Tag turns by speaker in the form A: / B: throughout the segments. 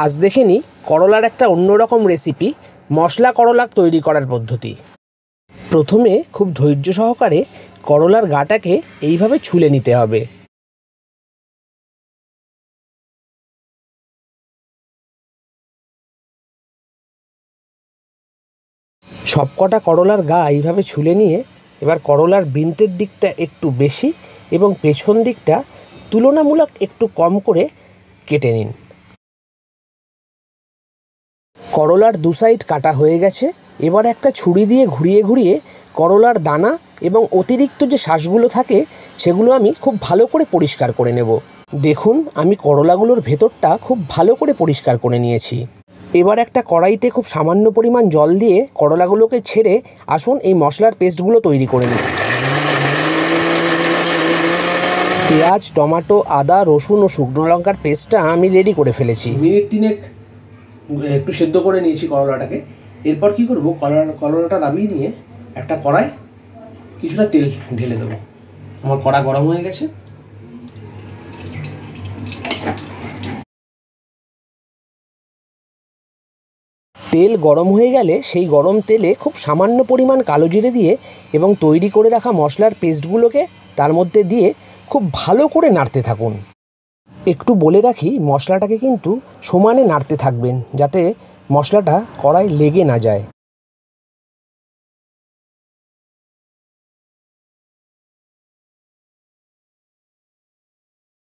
A: আজ দেখে নিই করলার একটা অন্যরকম রেসিপি, মশলা করলা তৈরি করার পদ্ধতি। প্রথমে খুব ধৈর্য সহকারে করলার গাটাকে এইভাবে ছুলে নিতে হবে। সবকটা করলার গা এইভাবে ছুলে নিয়ে এবার করলার বৃন্তের দিকটা একটু বেশি এবং পেছন দিকটা তুলনামূলক একটু কম করে কেটে নিন। করলার দু সাইড কাটা হয়ে গেছে। এবার একটা ছুরি দিয়ে ঘুরিয়ে ঘুরিয়ে করলার দানা এবং অতিরিক্ত যে শাঁসগুলো থাকে সেগুলো আমি খুব ভালো করে পরিষ্কার করে নেব। দেখুন, আমি করলাগুলোর ভেতরটা খুব ভালো করে পরিষ্কার করে নিয়েছি। এবার একটা কড়াইতে খুব সামান্য পরিমাণ জল দিয়ে করলাগুলোকে ছেড়ে আসুন এই মশলার পেস্টগুলো তৈরি করে নিই। পেঁয়াজ, টমেটো, আদা, রসুন ও শুকনো লঙ্কার পেস্টটা আমি রেডি করে ফেলেছি। মিনিট তিনেক একটু সেদ্ধ করে নিয়েছি করলাটাকে। এরপর কি করব, করলাটা নামিয়ে নিয়ে একটা কড়াই কিছুটা তেল ঢেলে দেবো। আমার কড়া গরম হয়ে গেছে। তেল গরম হয়ে গেলে সেই গরম তেলে খুব সামান্য পরিমাণ কালো জিরে দিয়ে এবং তৈরি করে রাখা মশলার পেস্টগুলোকে তার মধ্যে দিয়ে খুব ভালো করে নাড়তে থাকুন। একটু বলে রাখি, মশলাটাকে কিন্তু সমানে নাড়তে থাকবেন যাতে মশলাটা কড়াই লেগে না যায়।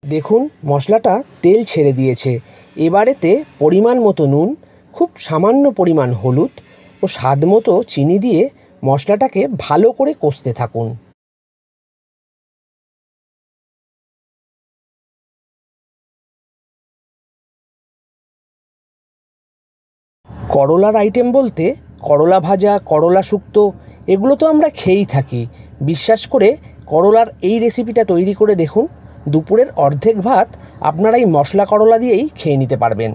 A: দেখুন, মশলাটা তেল ছেড়ে দিয়েছে। এবারেতে পরিমাণ মতো নুন, খুব সামান্য পরিমাণ হলুদ ও স্বাদ মতো চিনি দিয়ে মশলাটাকে ভালো করে কষতে থাকুন। করলার আইটেম বলতে করলা ভাজা, করলা শুক্তো এগুলো তো আমরা খেয়েই থাকি। বিশ্বাস করে করলার এই রেসিপিটা তৈরি করে দেখুন, দুপুরের অর্ধেক ভাত আপনারা এই মশলা করলা দিয়েই খেয়ে নিতে পারবেন।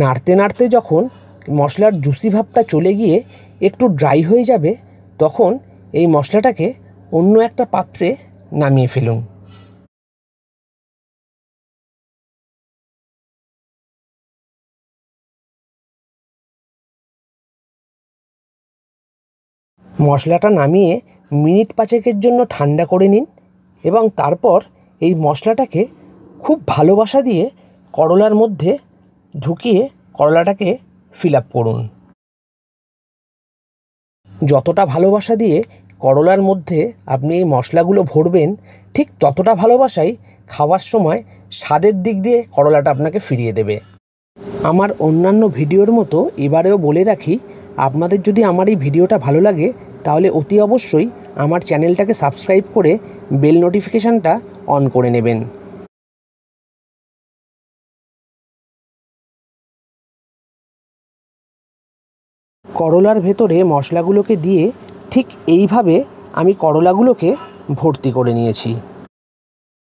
A: নাড়তে নাড়তে যখন মশলার জুসি ভাবটা চলে গিয়ে একটু ড্রাই হয়ে যাবে, তখন এই মশলাটাকে অন্য একটা পাত্রে নামিয়ে ফেলুন। মশলাটা নামিয়ে মিনিট পাঁচেকের জন্য ঠান্ডা করে নিন এবং তারপর এই মশলাটাকে খুব ভালোবাসা দিয়ে করলার মধ্যে ঢুকিয়ে করলাটাকে ফিল আপ করুন। যতটা ভালোবাসা দিয়ে করলার মধ্যে আপনি এই মশলাগুলো ভরবেন, ঠিক ততটা ভালোবাসাই খাওয়ার সময় স্বাদের দিক দিয়ে করলাটা আপনাকে ফিরিয়ে দেবে। আমার অন্যান্য ভিডিওর মতো এবারেও বলে রাখি, আপনাদের যদি আমার এই ভিডিওটা ভালো লাগে তাহলে অতি অবশ্যই আমার চ্যানেলটাকে সাবস্ক্রাইব করে বেল নোটিফিকেশানটা অন করে নেবেন। করলার ভেতরে মশলাগুলোকে দিয়ে ঠিক এইভাবে আমি করলাগুলোকে ভর্তি করে নিয়েছি।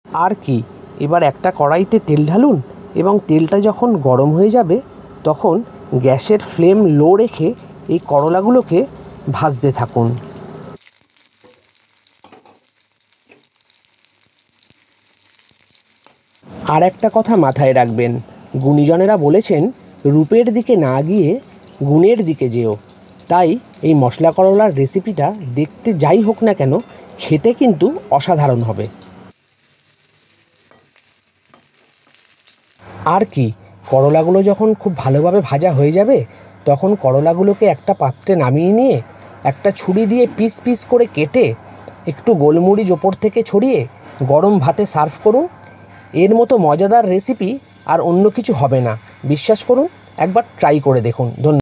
A: আর কি, এবার একটা কড়াইতে তেল ঢালুন এবং তেলটা যখন গরম হয়ে যাবে তখন গ্যাসের ফ্লেম লো রেখে এই করলাগুলোকে ভাজতে থাকুন। আর একটা কথা মাথায় রাখবেন, গুণীজনেরা বলেছেন রূপের দিকে না গিয়ে গুণের দিকে যেও। তাই এই মশলা করলার রেসিপিটা দেখতে যাই হোক না কেন, খেতে কিন্তু অসাধারণ হবে। আর কি, করলাগুলো যখন খুব ভালোভাবে ভাজা হয়ে যাবে তখন করলাগুলোকে একটা পাত্রে নামিয়ে নিয়ে একটা ছুরি দিয়ে পিস পিস করে কেটে একটু গোলমরিচ ওপর থেকে ছড়িয়ে গরম ভাতে সার্ভ করুন। এর মতো মজাদার রেসিপি আর অন্য কিছু হবে না, বিশ্বাস করুন, একবার ট্রাই করে দেখুন। ধন্যবাদ।